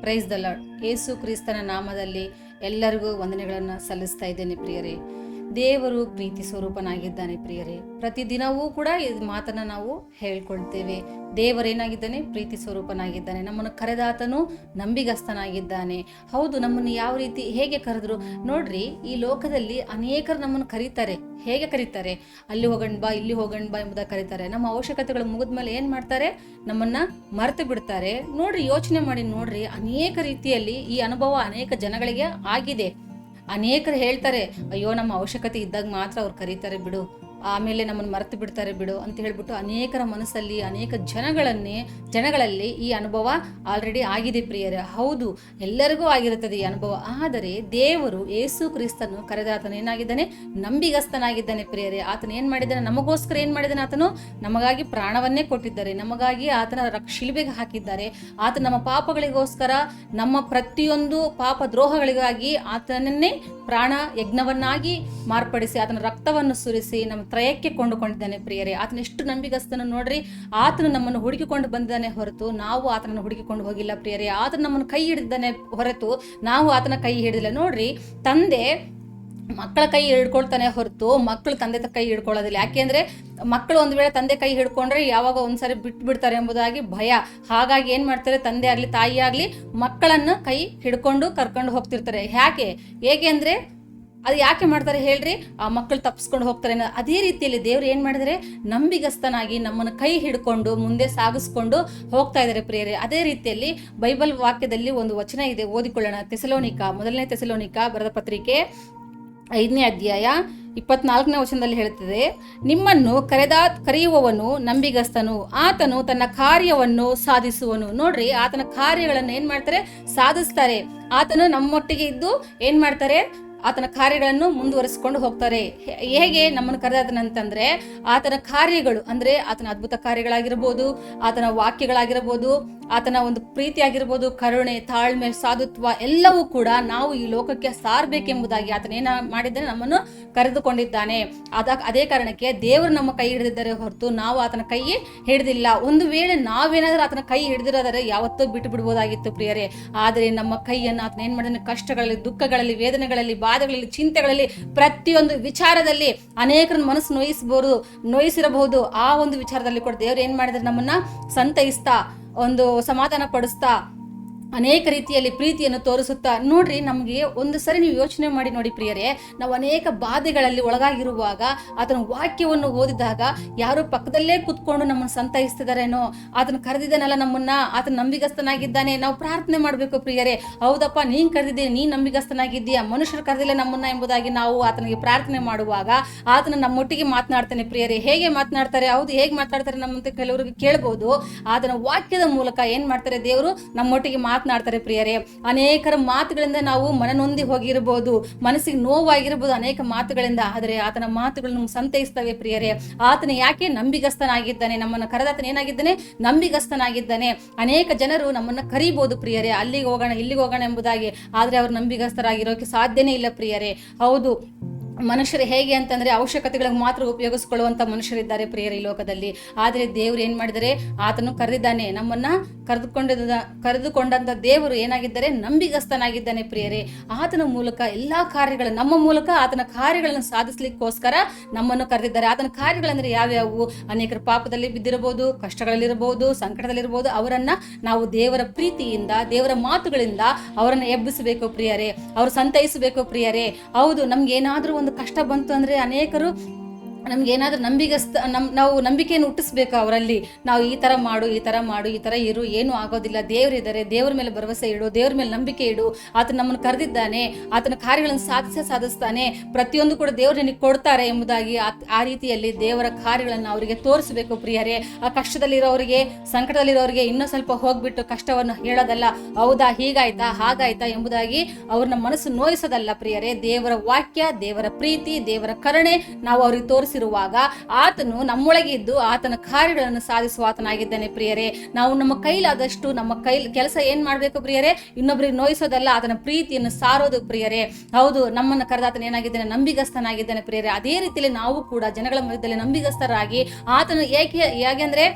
Praise the lord. ಯೇಸು ಕ್ರಿಸ್ತನ ನಾಮದಲ್ಲಿ ಎಲ್ಲರಿಗೂ ವಂದನೆಗಳನ್ನು ಸಲ್ಲಿಸ್ತಾ ಇದ್ದೇನೆ ಪ್ರಿಯರೇ. ದೇವರು ಪ್ರೀತಿ ಸ್ವರೂಪನಾಗಿದ್ದಾನೆ ಪ್ರಿಯರೇ. ಪ್ರತಿದಿನವೂ ಕೂಡ ಈ ಮಾತನ್ನು ನಾವು ಹೇಳ್ಕೊಳ್ತೇವೆ. ದೇವರೇನಾಗಿದ್ದಾನೆ? ಪ್ರೀತಿ ಸ್ವರೂಪನಾಗಿದ್ದಾನೆ. ನಮ್ಮನ್ನು ಕರೆದಾತನು ನಂಬಿಗಸ್ತನಾಗಿದ್ದಾನೆ. ಹೌದು, ನಮ್ಮನ್ನು ಯಾವ ರೀತಿ ಹೇಗೆ ಕರೆದ್ರು ನೋಡ್ರಿ. ಈ ಲೋಕದಲ್ಲಿ ಅನೇಕರು ನಮ್ಮನ್ನು ಕರೀತಾರೆ. ಹೇಗೆ ಕರೀತಾರೆ? ಅಲ್ಲಿ ಹೋಗಣ್ ಬಾ, ಇಲ್ಲಿ ಹೋಗಣ್ ಬಾ ಎಂಬುದಾಗಿ ಕರೀತಾರೆ. ನಮ್ಮ ಅವಶ್ಯಕತೆಗಳು ಮುಗಿದ್ಮೇಲೆ ಏನ್ ಮಾಡ್ತಾರೆ? ನಮ್ಮನ್ನ ಮರೆತು ಬಿಡ್ತಾರೆ. ನೋಡ್ರಿ, ಯೋಚನೆ ಮಾಡಿ ನೋಡ್ರಿ. ಅನೇಕ ರೀತಿಯಲ್ಲಿ ಈ ಅನುಭವ ಅನೇಕ ಜನಗಳಿಗೆ ಆಗಿದೆ. ಅನೇಕರು ಹೇಳ್ತಾರೆ, ಅಯ್ಯೋ ನಮ್ಮ ಅವಶ್ಯಕತೆ ಇದ್ದಾಗ ಮಾತ್ರ ಅವ್ರು ಕರೀತಾರೆ ಬಿಡು, ಆಮೇಲೆ ನಮ್ಮನ್ನು ಮರೆತು ಬಿಡ್ತಾರೆ ಬಿಡು ಅಂತ ಹೇಳ್ಬಿಟ್ಟು ಅನೇಕರ ಮನಸ್ಸಲ್ಲಿ, ಅನೇಕ ಜನಗಳಲ್ಲಿ ಈ ಅನುಭವ ಆಲ್ರೆಡಿ ಆಗಿದೆ ಪ್ರಿಯರೇ. ಹೌದು, ಎಲ್ಲರಿಗೂ ಆಗಿರುತ್ತದೆ ಈ ಅನುಭವ. ಆದರೆ ದೇವರು ಯೇಸು ಕ್ರಿಸ್ತನು ಕರೆದಾತನು ಏನಾಗಿದ್ದಾನೆ? ನಂಬಿಗಸ್ತನಾಗಿದ್ದಾನೆ ಪ್ರಿಯರೇ. ಆತನು ಏನ್ ಮಾಡಿದ್ದಾನೆ? ನಮಗೋಸ್ಕರ ಏನ್ ಮಾಡಿದ್ದಾನೆ? ಆತನು ನಮಗಾಗಿ ಪ್ರಾಣವನ್ನೇ ಕೊಟ್ಟಿದ್ದಾರೆ. ನಮಗಾಗಿ ಆತನ ಶಿಲುಬೆಗೆ ಹಾಕಿದ್ದಾರೆ. ಆತ ನಮ್ಮ ಪಾಪಗಳಿಗೋಸ್ಕರ, ನಮ್ಮ ಪ್ರತಿಯೊಂದು ಪಾಪ ದ್ರೋಹಗಳಿಗಾಗಿ ಆತನನ್ನೇ ಪ್ರಾಣ ಯಜ್ಞವನ್ನಾಗಿ ಮಾರ್ಪಡಿಸಿ ಆತನ ರಕ್ತವನ್ನು ಸುರಿಸಿ ನಮ್ಮ ತ್ರಯಕ್ಕೆ ಕೊಂಡುಕೊಂಡಿದ್ದಾನೆ ಪ್ರಿಯರೇ. ಆತನ ಎಷ್ಟು ನಂಬಿಗಸ್ತನು ನೋಡ್ರಿ. ಆತನು ನಮ್ಮನ್ನು ಹುಡುಕಿಕೊಂಡು ಬಂದಿದ್ದಾನೆ ಹೊರತು ನಾವು ಆತನನ್ನು ಹುಡುಕಿಕೊಂಡು ಹೋಗಿಲ್ಲ ಪ್ರಿಯರೇ. ಆತನು ನಮ್ಮನ್ನು ಕೈ ಹಿಡಿದಿದ್ದಾನೆ ಹೊರತು ನಾವು ಆತನ ಕೈ ಹಿಡಿದಿಲ್ಲ. ನೋಡ್ರಿ, ತಂದೆ ಮಕ್ಕಳ ಕೈ ಹಿಡ್ಕೊಳ್ತಾನೆ ಹೊರತು ಮಕ್ಕಳು ತಂದೆ ಕೈ ಹಿಡ್ಕೊಳ್ಳೋದಿಲ್ಲ. ಯಾಕೆಂದ್ರೆ ಮಕ್ಕಳು ಒಂದು ವೇಳೆ ತಂದೆ ಕೈ ಹಿಡ್ಕೊಂಡ್ರೆ ಯಾವಾಗ ಒಂದ್ಸರಿ ಬಿಟ್ಟು ಬಿಡ್ತಾರೆ ಎಂಬುದಾಗಿ ಭಯ. ಹಾಗಾಗಿ ಏನ್ ಮಾಡ್ತಾರೆ? ತಂದೆ ಆಗ್ಲಿ ತಾಯಿ ಆಗ್ಲಿ ಮಕ್ಕಳನ್ನ ಕೈ ಹಿಡ್ಕೊಂಡು ಕರ್ಕೊಂಡು ಹೋಗ್ತಿರ್ತಾರೆ. ಹೇಗೆ ಅಂದ್ರೆ ಅದು ಯಾಕೆ ಮಾಡ್ತಾರೆ ಹೇಳ್ರಿ? ಆ ಮಕ್ಕಳು ತಪ್ಪಿಸ್ಕೊಂಡು ಹೋಗ್ತಾರೆ. ಅದೇ ರೀತಿಯಲ್ಲಿ ದೇವ್ರು ಏನ್ ಮಾಡಿದರೆ? ನಂಬಿಗಸ್ತನಾಗಿ ನಮ್ಮನ್ನು ಕೈ ಹಿಡ್ಕೊಂಡು ಮುಂದೆ ಸಾಗಿಸ್ಕೊಂಡು ಹೋಗ್ತಾ ಇದ್ದಾರೆ ಪ್ರಿಯರೇ. ಅದೇ ರೀತಿಯಲ್ಲಿ ಬೈಬಲ್ ವಾಕ್ಯದಲ್ಲಿ ಒಂದು ವಚನ ಇದೆ, ಓದಿಕೊಳ್ಳೋಣ. ಮೊದಲನೇ ತೆಸಲೋನಿಕ ಬರೆದ ಪತ್ರಿಕೆ 5ನೇ ಅಧ್ಯಾಯ 24ನೇ ವಚನದಲ್ಲಿ ಹೇಳುತ್ತದೆ, ನಿಮ್ಮನ್ನು ಕರೆಯುವವನು ನಂಬಿಗಸ್ತನು, ಆತನು ತನ್ನ ಕಾರ್ಯವನ್ನು ಸಾಧಿಸುವನು. ನೋಡ್ರಿ, ಆತನ ಕಾರ್ಯಗಳನ್ನು ಏನ್ ಮಾಡ್ತಾರೆ? ಸಾಧಿಸ್ತಾರೆ. ಆತನು ನಮ್ಮೊಟ್ಟಿಗೆ ಇದ್ದು ಏನ್ ಮಾಡ್ತಾರೆ? ಆತನ ಕಾರ್ಯಗಳನ್ನು ಮುಂದುವರಿಸಿಕೊಂಡು ಹೋಗ್ತಾರೆ. ಹೇಗೆ ನಮ್ಮನ್ನು ಕರೆದಾತನಂತಂದ್ರೆ ಆತನ ಕಾರ್ಯಗಳು ಅಂದ್ರೆ ಆತನ ಅದ್ಭುತ ಕಾರ್ಯಗಳಾಗಿರ್ಬೋದು, ಆತನ ವಾಕ್ಯಗಳಾಗಿರ್ಬೋದು, ಆತನ ಒಂದು ಪ್ರೀತಿ ಆಗಿರ್ಬೋದು, ಕರುಣೆ, ತಾಳ್ಮೆ, ಸಾಧುತ್ವ ಎಲ್ಲವೂ ಕೂಡ ನಾವು ಈ ಲೋಕಕ್ಕೆ ಸಾರಬೇಕೆಂಬುದಾಗಿ ಆತನೇನ ಮಾಡಿದ್ದಾನೆ? ನಮ್ಮನ್ನು ಕರೆದುಕೊಂಡಿದ್ದಾನೆ. ಅದೇ ಕಾರಣಕ್ಕೆ ದೇವರು ನಮ್ಮ ಕೈ ಹಿಡಿದಿದ್ದಾರೆ ಹೊರತು ನಾವು ಆತನ ಕೈ ಹಿಡಿದಿಲ್ಲ. ಒಂದು ವೇಳೆ ನಾವೇನಾದ್ರೂ ಆತನ ಕೈ ಹಿಡಿದಿರೋದಾದ್ರೆ ಯಾವತ್ತೂ ಬಿಟ್ಟು ಬಿಡ್ಬೋದಾಗಿತ್ತು ಪ್ರಿಯರೇ. ಆದರೆ ನಮ್ಮ ಕೈಯನ್ನು ಆತನ ಏನ್ ಮಾಡಿದಾನೆ? ಕಷ್ಟಗಳಲ್ಲಿ, ದುಃಖಗಳಲ್ಲಿ, ವೇದನೆಗಳಲ್ಲಿ, ಬಾಧೆಗಳಲ್ಲಿ, ಚಿಂತೆಗಳಲ್ಲಿ, ಪ್ರತಿಯೊಂದು ವಿಚಾರದಲ್ಲಿ ಅನೇಕರನ್ನು ಮನಸ್ಸು ನೋಯಿಸಿರಬಹುದು. ಆ ಒಂದು ವಿಚಾರದಲ್ಲಿ ಕೂಡ ದೇವರು ಏನ್ ಮಾಡಿದ್ರೆ? ನಮ್ಮನ್ನ ಸಂತೈಸ್ತಾ, ಒಂದು ಸಮಾಧಾನ ಪಡಿಸ್ತಾ, ಅನೇಕ ರೀತಿಯಲ್ಲಿ ಪ್ರೀತಿಯನ್ನು ತೋರಿಸುತ್ತಾ. ನೋಡ್ರಿ, ನಮಗೆ ಒಂದು ಸರಿ ನೀವು ಯೋಚನೆ ಮಾಡಿ ನೋಡಿ ಪ್ರಿಯರೇ, ನಾವು ಅನೇಕ ಬಾಧೆಗಳಲ್ಲಿ ಒಳಗಾಗಿರುವಾಗ ಆತನ ವಾಕ್ಯವನ್ನು ಓದಿದಾಗ ಯಾರೋ ಪಕ್ಕದಲ್ಲೇ ಕುತ್ಕೊಂಡು ನಮ್ಮನ್ನು ಸಂತೈಸ್ತಿದಾರೇನೋ, ಆತನ ಕರೆದಿದ್ದಾನಲ್ಲ ನಮ್ಮನ್ನ, ಆತನ ನಂಬಿಗಸ್ತನಾಗಿದ್ದಾನೆ. ನಾವು ಪ್ರಾರ್ಥನೆ ಮಾಡಬೇಕು ಪ್ರಿಯರೇ. ಹೌದಪ್ಪ, ನೀನ್ ಕರೆದಿದ್ದೀನಿ, ನೀನ್ ನಂಬಿಗಸ್ತನಾಗಿದ್ದೀಯಾ, ಮನುಷ್ಯರು ಕರೆದಿಲ್ಲ ನಮ್ಮನ್ನ ಎಂಬುದಾಗಿ ನಾವು ಆತನಿಗೆ ಪ್ರಾರ್ಥನೆ ಮಾಡುವಾಗ ಆತನ ನಮ್ಮೊಟ್ಟಿಗೆ ಮಾತನಾಡ್ತಾನೆ ಪ್ರಿಯರೇ. ಹೇಗೆ ಮಾತನಾಡ್ತಾರೆ? ಹೌದು, ಹೇಗೆ ಮಾತನಾಡ್ತಾರೆ ನಮ್ಮಂತೆ ಕೆಲವರಿಗೆ ಕೇಳಬಹುದು. ಆತನ ವಾಕ್ಯದ ಮೂಲಕ ಏನ್ ಮಾಡ್ತಾರೆ? ದೇವರು ನಮ್ಮೊಟ್ಟಿಗೆ ಮಾತನಾಡ್ತಾರೆ ಪ್ರಿಯರೇ. ಅನೇಕರ ಮಾತುಗಳಿಂದ ನಾವು ಮನನೊಂದಿ ಹೋಗಿರಬಹುದು, ಮನಸ್ಸಿಗೆ ನೋವಾಗಿರಬಹುದು ಅನೇಕ ಮಾತುಗಳಿಂದ. ಆದರೆ ಆತನ ಮಾತುಗಳು ನಮ್ಗೆ ಸಂತೈಸ್ತವೆ ಪ್ರಿಯರೇ. ಆತನ ಯಾಕೆ? ನಂಬಿಗಸ್ತನಾಗಿದ್ದಾನೆ. ನಮ್ಮನ್ನು ಕರೆದಾತನ ಏನಾಗಿದ್ದಾನೆ? ನಂಬಿಗಸ್ತನಾಗಿದ್ದಾನೆ. ಅನೇಕ ಜನರು ನಮ್ಮನ್ನ ಕರೀಬಹುದು ಪ್ರಿಯರೇ, ಅಲ್ಲಿಗೆ ಹೋಗೋಣ, ಇಲ್ಲಿಗೆ ಹೋಗೋಣ ಎಂಬುದಾಗಿ. ಆದ್ರೆ ಅವರು ನಂಬಿಗಸ್ತರಾಗಿರೋಕೆ ಸಾಧ್ಯನೇ ಇಲ್ಲ ಪ್ರಿಯರೇ. ಹೌದು, ಮನುಷ್ಯರು ಹೇಗೆ ಅಂತಂದ್ರೆ ಅವಶ್ಯಕತೆಗಳಿಗೆ ಮಾತ್ರ ಉಪಯೋಗಿಸ್ಕೊಳ್ಳುವಂತ ಮನುಷ್ಯರಿದ್ದಾರೆ ಪ್ರಿಯರೇ ಈ ಲೋಕದಲ್ಲಿ. ಆದ್ರೆ ದೇವ್ರು ಏನ್ ಮಾಡಿದರೆ? ಆತನು ಕರೆದಿದ್ದಾನೆ. ನಮ್ಮನ್ನ ಕರೆದುಕೊಂಡಂತ ದೇವರು ಏನಾಗಿದ್ದಾರೆ? ನಂಬಿಗಸ್ತನಾಗಿದ್ದಾನೆ ಪ್ರಿಯರೇ. ಆತನ ಮೂಲಕ ಎಲ್ಲಾ ಕಾರ್ಯಗಳು, ನಮ್ಮ ಮೂಲಕ ಆತನ ಕಾರ್ಯಗಳನ್ನು ಸಾಧಿಸ್ಲಿಕ್ಕೋಸ್ಕರ ನಮ್ಮನ್ನು ಕರೆದಿದ್ದಾರೆ. ಆತನ ಕಾರ್ಯಗಳಂದ್ರೆ ಯಾವ್ಯಾವು? ಅನೇಕರ ಪಾಪದಲ್ಲಿ ಬಿದ್ದಿರಬಹುದು, ಕಷ್ಟಗಳಲ್ಲಿರಬಹುದು, ಸಂಕಟದಲ್ಲಿರಬಹುದು. ಅವರನ್ನ ನಾವು ದೇವರ ಪ್ರೀತಿಯಿಂದ, ದೇವರ ಮಾತುಗಳಿಂದ ಅವರನ್ನು ಎಬ್ಬಿಸಬೇಕು ಪ್ರಿಯರೇ, ಅವರು ಸಂತೈಸಬೇಕು ಪ್ರಿಯರೇ. ಹೌದು, ನಮ್ಗೆ ಏನಾದ್ರೂ ಒಂದು ಕಷ್ಟ ಬಂತು ಅಂದ್ರೆ ಅನೇಕರು ನಮ್ಗೇನಾದ್ರೂ ನಾವು ನಂಬಿಕೆಯನ್ನು ಹುಟ್ಟಿಸ್ಬೇಕು ಅವರಲ್ಲಿ. ನಾವು ಈ ತರ ಮಾಡು, ಈ ತರ ಇರು, ಏನು ಆಗೋದಿಲ್ಲ, ದೇವರಿದ್ದಾರೆ, ದೇವ್ರ ಮೇಲೆ ಭರವಸೆ ಇಡು, ದೇವ್ರ ಮೇಲೆ ನಂಬಿಕೆ ಇಡು, ಆತನ ನಮ್ಮನ್ನು ಕರೆದಿದ್ದಾನೆ, ಆತನ ಕಾರ್ಯಗಳನ್ನು ಸಾಧಿಸ್ತಾನೆ, ಪ್ರತಿಯೊಂದು ಕೂಡ ದೇವ್ರು ನಿನಗೆ ಕೊಡ್ತಾರೆ ಎಂಬುದಾಗಿ ಆ ರೀತಿಯಲ್ಲಿ ದೇವರ ಕಾರ್ಯಗಳನ್ನು ಅವರಿಗೆ ತೋರಿಸಬೇಕು ಪ್ರಿಯರೇ. ಆ ಕಷ್ಟದಲ್ಲಿರೋರಿಗೆ, ಸಂಕಟದಲ್ಲಿರೋರಿಗೆ ಇನ್ನೂ ಸ್ವಲ್ಪ ಹೋಗ್ಬಿಟ್ಟು ಕಷ್ಟವನ್ನು ಹೇಳೋದಲ್ಲ, ಹೌದಾ ಹೀಗಾಯ್ತಾ ಹಾಗಾಯ್ತಾ ಎಂಬುದಾಗಿ ಅವ್ರನ್ನ ಮನಸ್ಸು ನೋಯಿಸೋದಲ್ಲ ಪ್ರಿಯರೇ. ದೇವರ ವಾಕ್ಯ, ದೇವರ ಪ್ರೀತಿ, ದೇವರ ಕರುಣೆ ನಾವು ಅವ್ರಿಗೆ ತೋರಿಸಿರುವಾಗ ಆತನು ನಮ್ಮೊಳಗೆ ಇದ್ದು ಆತನ ಕಾರ್ಯಗಳನ್ನು ಸಾಧಿಸುವ ಆತನಾಗಿದ್ದಾನೆ ಪ್ರಿಯರೇ. ನಾವು ನಮ್ಮ ಕೈಲಾದಷ್ಟು ನಮ್ಮ ಕೆಲಸ ಏನ್ ಮಾಡ್ಬೇಕು ಪ್ರಿಯರೇ? ಇನ್ನೊಬ್ಬರಿಗೆ ನೋಯಿಸೋದಲ್ಲ, ಆತನ ಪ್ರೀತಿಯನ್ನು ಸಾರೋದು ಪ್ರಿಯರೇ. ಹೌದು, ನಮ್ಮನ್ನು ಕರೆದಾತನ ಏನಾಗಿದ್ದಾನೆ? ನಂಬಿಗಸ್ತನಾಗಿದ್ದಾನೆ ಪ್ರಿಯರೇ. ಅದೇ ರೀತಿಯಲ್ಲಿ ನಾವು ಕೂಡ ಜನಗಳ ಮಧ್ಯದಲ್ಲಿ ನಂಬಿಗಸ್ತರಾಗಿ ಆತನು ಹೇಗೆ ಅಂದ್ರೆ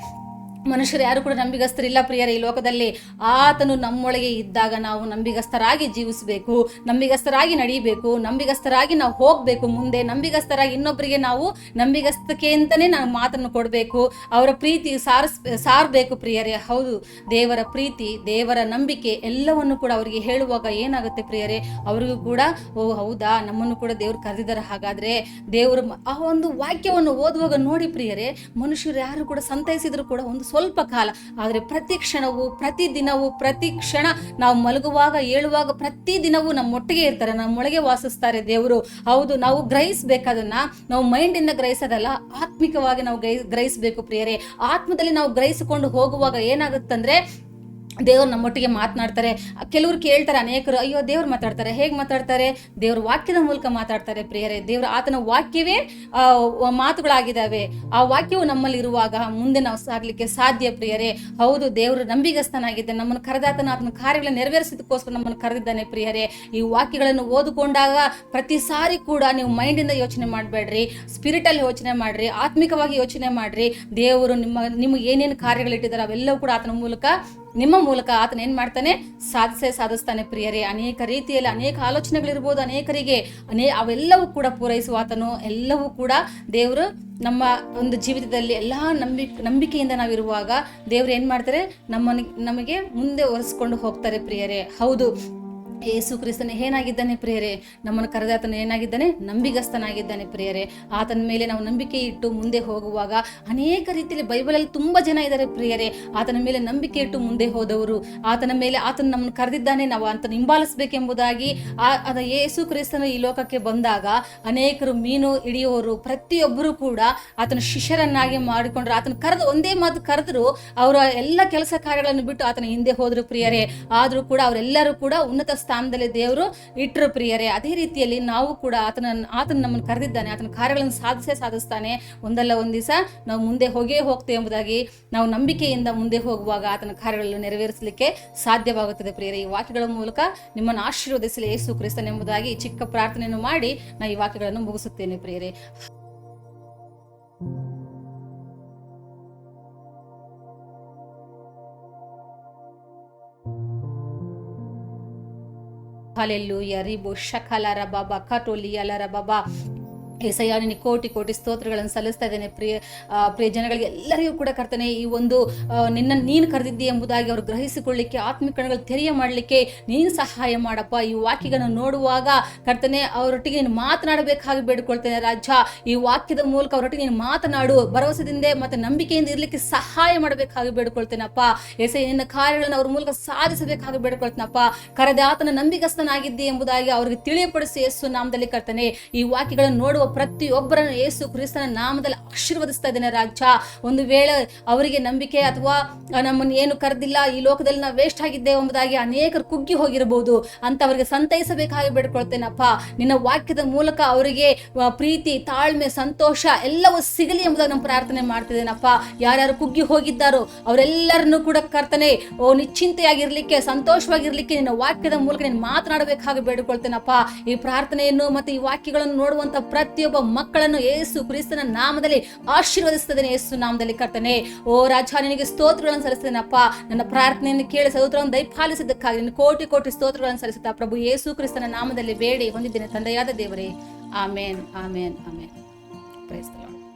ಮನುಷ್ಯರು ಯಾರು ಕೂಡ ನಂಬಿಗಸ್ತರಿಲ್ಲ ಪ್ರಿಯರೇ ಈ ಲೋಕದಲ್ಲಿ. ಆತನು ನಮ್ಮೊಳಗೆ ಇದ್ದಾಗ ನಾವು ನಂಬಿಗಸ್ತರಾಗಿ ಜೀವಿಸಬೇಕು, ನಂಬಿಗಸ್ತರಾಗಿ ನಡೀಬೇಕು, ನಂಬಿಗಸ್ತರಾಗಿ ನಾವು ಹೋಗಬೇಕು ಮುಂದೆ, ನಂಬಿಗಸ್ತರಾಗಿ ಇನ್ನೊಬ್ಬರಿಗೆ ನಾವು ನಂಬಿಗಸ್ತಕ್ಕೆ ಅಂತಲೇ ನಾವು ಮಾತನ್ನು ಕೊಡಬೇಕು, ಅವರ ಪ್ರೀತಿ ಸಾರಬೇಕು ಪ್ರಿಯರೇ. ಹೌದು, ದೇವರ ಪ್ರೀತಿ, ದೇವರ ನಂಬಿಕೆ ಎಲ್ಲವನ್ನು ಕೂಡ ಅವರಿಗೆ ಹೇಳುವಾಗ ಏನಾಗುತ್ತೆ ಪ್ರಿಯರೇ, ಅವರಿಗೂ ಕೂಡ ಓ ಹೌದಾ, ನಮ್ಮನ್ನು ಕೂಡ ದೇವರು ಕರೆದಿದ್ದಾರೆ. ಹಾಗಾದರೆ ದೇವರು ಆ ಒಂದು ವಾಕ್ಯವನ್ನು ಓದುವಾಗ ನೋಡಿ ಪ್ರಿಯರೇ, ಮನುಷ್ಯರು ಯಾರು ಕೂಡ ಸಂತೈಸಿದ್ರು ಕೂಡ ಒಂದು ಸ್ವಲ್ಪ ಕಾಲ, ಆದರೆ ಪ್ರತಿ ಕ್ಷಣವೂ, ಪ್ರತಿ ದಿನವೂ, ಪ್ರತಿ ಕ್ಷಣ ನಾವು ಮಲಗುವಾಗ ಏಳುವಾಗ ಪ್ರತಿ ದಿನವೂ ನಮ್ಮೊಟ್ಟಿಗೆ ಇರ್ತಾರೆ, ನಮ್ಮೊಳಗೆ ವಾಸಿಸ್ತಾರೆ ದೇವರು. ಹೌದು, ನಾವು ಗ್ರಹಿಸ್ಬೇಕದನ್ನ, ನಾವು ಮೈಂಡಿಂದ ಗ್ರಹಿಸೋದಲ್ಲ, ಆತ್ಮಿಕವಾಗಿ ನಾವು ಗ್ರಹಿಸಬೇಕು ಪ್ರಿಯರೇ. ಆತ್ಮದಲ್ಲಿ ನಾವು ಗ್ರಹಿಸಿಕೊಂಡು ಹೋಗುವಾಗ ಏನಾಗುತ್ತಂದ್ರೆ ದೇವ್ರು ನಮ್ಮೊಟ್ಟಿಗೆ ಮಾತನಾಡ್ತಾರೆ. ಕೆಲವರು ಕೇಳ್ತಾರೆ, ಅನೇಕರು ಅಯ್ಯೋ ದೇವ್ರು ಮಾತಾಡ್ತಾರೆ, ಹೇಗೆ ಮಾತಾಡ್ತಾರೆ? ದೇವ್ರ ವಾಕ್ಯದ ಮೂಲಕ ಮಾತಾಡ್ತಾರೆ ಪ್ರಿಯರೇ. ದೇವ್ರ ಆತನ ವಾಕ್ಯವೇ ಮಾತುಗಳಾಗಿದ್ದಾವೆ. ಆ ವಾಕ್ಯವು ನಮ್ಮಲ್ಲಿ ಇರುವಾಗ ಮುಂದೆ ನಾವು ಸಾಗಲಿಕ್ಕೆ ಸಾಧ್ಯ ಪ್ರಿಯರೇ. ಹೌದು, ದೇವರು ನಂಬಿಗಸ್ತನಾಗಿದ್ದಾನೆ, ನಮ್ಮನ್ನು ಕರೆದಾತನ ಆತನ ಕಾರ್ಯಗಳನ್ನು ನೆರವೇರಿಸೋದಕ್ಕೋಸ್ಕರ ನಮ್ಮನ್ನು ಕರೆದಿದ್ದಾನೆ ಪ್ರಿಯರೇ. ಈ ವಾಕ್ಯಗಳನ್ನು ಓದಿಕೊಂಡಾಗ ಪ್ರತಿ ಸಾರಿ ಕೂಡ ನೀವು ಮೈಂಡಿಂದ ಯೋಚನೆ ಮಾಡಬೇಡ್ರಿ, ಸ್ಪಿರಿಟಲ್ಲಿ ಯೋಚನೆ ಮಾಡ್ರಿ, ಆತ್ಮಿಕವಾಗಿ ಯೋಚನೆ ಮಾಡ್ರಿ. ದೇವರು ನಿಮಗೆ ಏನೇನು ಕಾರ್ಯಗಳಿಟ್ಟಿದ್ದಾರೆ ಅವೆಲ್ಲವೂ ಕೂಡ ಆತನ ಮೂಲಕ, ನಿಮ್ಮ ಮೂಲಕ ಆತನ ಏನ್ ಮಾಡ್ತಾನೆ, ಸಾಧಿಸ್ತಾನೆ ಪ್ರಿಯರೇ. ಅನೇಕ ರೀತಿಯಲ್ಲಿ ಅನೇಕ ಆಲೋಚನೆಗಳಿರ್ಬೋದು ಅನೇಕರಿಗೆ, ಅವೆಲ್ಲವೂ ಕೂಡ ಪೂರೈಸುವ ಆತನು. ಎಲ್ಲವೂ ಕೂಡ ದೇವರು ನಮ್ಮ ಒಂದು ಜೀವಿತದಲ್ಲಿ ಎಲ್ಲ ನಂಬಿಕೆಯಿಂದ ನಾವಿರುವಾಗ ದೇವರು ಏನ್ ಮಾಡ್ತಾರೆ, ನಮಗೆ ಮುಂದೆ ಒರೆಸ್ಕೊಂಡು ಹೋಗ್ತಾರೆ ಪ್ರಿಯರೇ. ಹೌದು, ಯೇಸು ಕ್ರಿಸ್ತನ ಏನಾಗಿದ್ದಾನೆ ಪ್ರಿಯರೇ, ನಮ್ಮನ್ನು ಕರೆದಾತನ ಏನಾಗಿದ್ದಾನೆ, ನಂಬಿಗಸ್ತನಾಗಿದ್ದಾನೆ ಪ್ರಿಯರೇ. ಆತನ ಮೇಲೆ ನಾವು ನಂಬಿಕೆ ಇಟ್ಟು ಮುಂದೆ ಹೋಗುವಾಗ ಅನೇಕ ರೀತಿಯಲ್ಲಿ ಬೈಬಲಲ್ಲಿ ತುಂಬಾ ಜನ ಇದ್ದಾರೆ ಪ್ರಿಯರೇ, ಆತನ ಮೇಲೆ ನಂಬಿಕೆ ಇಟ್ಟು ಮುಂದೆ ಹೋದವರು. ಆತನ ಮೇಲೆ ಆತನ ನಮ್ಮನ್ನು ಕರೆದಿದ್ದಾನೆ, ನಾವು ಆತನ ಹಿಂಬಾಲಿಸಬೇಕೆಂಬುದಾಗಿ ಯೇಸು ಕ್ರಿಸ್ತನು ಈ ಲೋಕಕ್ಕೆ ಬಂದಾಗ ಅನೇಕರು ಮೀನು ಹಿಡಿಯೋರು ಪ್ರತಿಯೊಬ್ಬರು ಕೂಡ ಆತನ ಶಿಷ್ಯರನ್ನಾಗಿ ಮಾಡಿಕೊಂಡ್ರು. ಆತನ ಒಂದೇ ಮಾತು ಕರೆದ್ರು, ಅವರ ಎಲ್ಲ ಕೆಲಸ ಕಾರ್ಯಗಳನ್ನು ಬಿಟ್ಟು ಆತನ ಹಿಂದೆ ಹೋದ್ರು ಪ್ರಿಯರೇ. ಆದ್ರೂ ಕೂಡ ಅವರೆಲ್ಲರೂ ಕೂಡ ಉನ್ನತ ಸ್ಥಾನದಲ್ಲಿ ದೇವರು ಇಟ್ಟರು ಪ್ರಿಯರೇ. ಅದೇ ರೀತಿಯಲ್ಲಿ ನಾವು ಕೂಡ ಆತನ ನಮ್ಮನ್ನು ಕರೆದಿದ್ದಾನೆ, ಆತನ ಕಾರ್ಯಗಳನ್ನು ಸಾಧಿಸ್ತಾನೆ. ಒಂದಲ್ಲ ಒಂದು ದಿವಸ ನಾವು ಮುಂದೆ ಹೋಗ್ತೇವೆ ಎಂಬುದಾಗಿ ನಾವು ನಂಬಿಕೆಯಿಂದ ಮುಂದೆ ಹೋಗುವಾಗ ಆತನ ಕಾರ್ಯಗಳನ್ನು ನೆರವೇರಿಸಲಿಕ್ಕೆ ಸಾಧ್ಯವಾಗುತ್ತದೆ ಪ್ರಿಯರೇ. ಈ ವಾಕ್ಯಗಳ ಮೂಲಕ ನಿಮ್ಮನ್ನು ಆಶೀರ್ವದಿಸಲಿ ಯೇಸು ಕ್ರಿಸ್ತನ ಎಂಬುದಾಗಿ ಚಿಕ್ಕ ಪ್ರಾರ್ಥನೆಯನ್ನು ಮಾಡಿ ನಾನು ಈ ವಾಕ್ಯಗಳನ್ನು ಮುಗಿಸುತ್ತೇನೆ ಪ್ರಿಯರೇ. Hallelujah. Ribo shakalara baba katoli alara baba. ಏಸಯ್ಯ, ನಿನಗೆ ಕೋಟಿ ಕೋಟಿ ಸ್ತೋತ್ರಗಳನ್ನು ಸಲ್ಲಿಸ್ತಾ ಇದ್ದೇನೆ ಪ್ರಿಯ ಜನಗಳಿಗೆ ಎಲ್ಲರಿಗೂ ಕೂಡ ಕರ್ತನೆ, ಈ ಒಂದು ನೀನು ಕರೆದಿದ್ದಿ ಎಂಬುದಾಗಿ ಅವರು ಗ್ರಹಿಸಿಕೊಳ್ಳಿಕ್ಕೆ, ಆತ್ಮಿಕಣಗಳು ತೆರೆಯ ಮಾಡಲಿಕ್ಕೆ ನೀನು ಸಹಾಯ ಮಾಡಪ್ಪ. ಈ ವಾಕ್ಯಗಳನ್ನು ನೋಡುವಾಗ ಕರ್ತನೆ, ಅವರೊಟ್ಟಿಗೆ ನೀನು ಮಾತನಾಡಬೇಕಾಗಿ ಬೇಡಿಕೊಳ್ತೇನೆ ರಾಜ. ಈ ವಾಕ್ಯದ ಮೂಲಕ ಅವರೊಟ್ಟಿಗೆ ನೀನು ಮಾತನಾಡು, ಭರವಸೆದಿಂದ ಮತ್ತು ನಂಬಿಕೆಯಿಂದ ಇರಲಿಕ್ಕೆ ಸಹಾಯ ಮಾಡಬೇಕಾಗಿ ಬೇಡಿಕೊಳ್ತೇನಪ್ಪ. ಏಸಯ್ಯ, ನಿನ್ನ ಕಾರ್ಯಗಳನ್ನು ಅವ್ರ ಮೂಲಕ ಸಾಧಿಸಬೇಕಾಗಿ ಬೇಡಿಕೊಳ್ತೇನಪ್ಪ. ಕರೆದ ಆತನ ನಂಬಿಗಸ್ತನಾಗಿದ್ದಿ ಎಂಬುದಾಗಿ ಅವರಿಗೆ ತಿಳಿಯಪಡಿಸಿ ಯೇಸು ನಾಮದಲ್ಲಿ ಕರ್ತನೆ, ಈ ವಾಕ್ಯಗಳನ್ನು ನೋಡುವ ಪ್ರತಿಯೊಬ್ಬರನ್ನು ಯೇಸು ಕ್ರಿಸ್ತನ ನಾಮದಲ್ಲಿ ಆಶೀರ್ವದಿಸ್ತಾ ಇದ್ದೇನೆ ರಾಜ. ಒಂದು ವೇಳೆ ಅವರಿಗೆ ನಂಬಿಕೆ ಅಥವಾ ನಮ್ಮನ್ನು ಏನು ಕರೆದಿಲ್ಲ, ಈ ಲೋಕದಲ್ಲಿ ನಾವು ವೇಸ್ಟ್ ಆಗಿದ್ದೇವೆ ಎಂಬುದಾಗಿ ಅನೇಕರು ಕುಗ್ಗಿ ಹೋಗಿರಬಹುದು, ಅಂತವರಿಗೆ ಸಂತೈಸಬೇಕಾಗಿ ಬೇಡ್ಕೊಳ್ತೇನಪ್ಪ. ನಿನ್ನ ವಾಕ್ಯದ ಮೂಲಕ ಅವರಿಗೆ ಪ್ರೀತಿ, ತಾಳ್ಮೆ, ಸಂತೋಷ ಎಲ್ಲವೂ ಸಿಗಲಿ ಎಂಬುದಾಗಿ ನಾನು ಪ್ರಾರ್ಥನೆ ಮಾಡ್ತಿದ್ದೇನಪ್ಪ. ಯಾರ್ಯಾರು ಕುಗ್ಗಿ ಹೋಗಿದ್ದಾರೋ ಅವರೆಲ್ಲರನ್ನು ಕೂಡ ಕರ್ತನೆ ನಿಶ್ಚಿಂತೆಯಾಗಿರ್ಲಿಕ್ಕೆ, ಸಂತೋಷವಾಗಿರ್ಲಿಕ್ಕೆ ನಿನ್ನ ವಾಕ್ಯದ ಮೂಲಕ ನೀನು ಮಾತನಾಡಬೇಕಾಗಿ ಬೇಡಿಕೊಳ್ತೇನಪ್ಪ. ಈ ಪ್ರಾರ್ಥನೆಯನ್ನು ಮತ್ತು ಈ ವಾಕ್ಯಗಳನ್ನು ನೋಡುವಂತ ಪ್ರತಿಯೊಬ್ಬ ಮಕ್ಕಳನ್ನು ಯೇಸು ಕ್ರಿಸ್ತನ ನಾಮದಲ್ಲಿ ಆಶೀರ್ವದಿಸ್ತೇನೆ ಯೇಸು ನಾಮದಲ್ಲಿ ಕರ್ತನೆ. ಓ ರಾಜ, ನಿನಗೆ ಸ್ತೋತ್ರಗಳನ್ನು ಸಲ್ಲಿಸ್ತೇನಪ್ಪ. ನನ್ನ ಪ್ರಾರ್ಥನೆಯನ್ನು ಕೇಳಿ ಸೌತ್ರವನ್ನು ದಯಪಾಲಿಸಿದ್ದಕ್ಕಾಗಿ ನಿನ್ನ ಕೋಟಿ ಕೋಟಿ ಸ್ತೋತ್ರಗಳನ್ನು ಸಲ್ಲಿಸುತ್ತಾ ಪ್ರಭು ಯೇಸು ಕ್ರಿಸ್ತನ ನಾಮದಲ್ಲಿ ಬೇಡಿ ಹೊಂದಿದ್ದೇನೆ ತಂದೆಯಾದ ದೇವರೇ. Amen, amen, amen. Praise the lord.